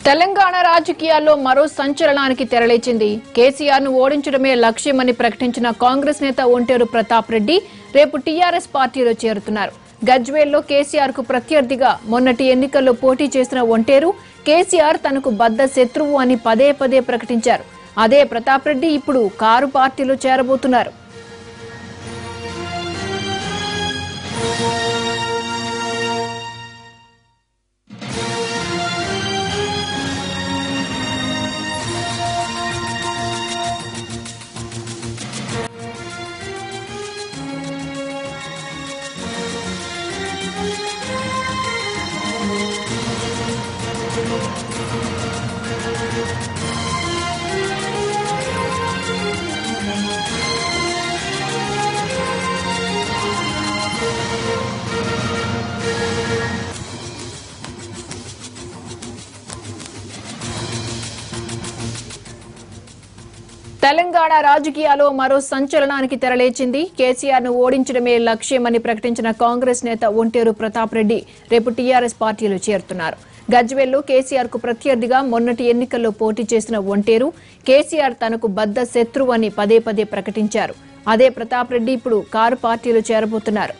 తెలంగాణ రాజకీయాల్లో మరో సంచలనానికి తెరలేచింది. కేసీఆర్ ను ఓడించడమే లక్ష్యమని ప్రకటించిన కాంగ్రెస్ నేత ఒంటేరు ప్రతాప్ రెడ్డి రేపు టీఆర్ఎస్ పార్టీలో చేరుతున్నారు. గజ్వేల్లో కేసీఆర్ కు ప్రత్యర్థిగా మొన్నటి ఎన్నికల్లో పోటీ చేసిన ఒంటేరు కేసీఆర్ తనకు బద్ద శత్రువు అని పదే పదే ప్రకటించారు. అదే ప్రతాప్ రెడ్డి ఇప్పుడు కారు పార్టీలో చేరబోతున్నారు. తెలంగాణ రాజకీయాల్లో మరో సంచలనానికి తెరలేచింది. కేసీఆర్ ను ఓడించడమే లక్ష్యమని ప్రకటించిన కాంగ్రెస్ నేత ఒంటేరు ప్రతాప్ రెడ్డి రేపు టీఆర్ఎస్ పార్టీలో చేరుతున్నారు. గజ్వేల్లో కేసీఆర్ కు ప్రత్యర్థిగా మొన్నటి ఎన్నికల్లో పోటీ చేసిన ఒంటేరు కేసీఆర్ తనకు బద్ద శత్రువు అని పదే పదే ప్రకటించారు. అదే ప్రతాప్ రెడ్డి ఇప్పుడు కారు పార్టీలో చేరబోతున్నారు.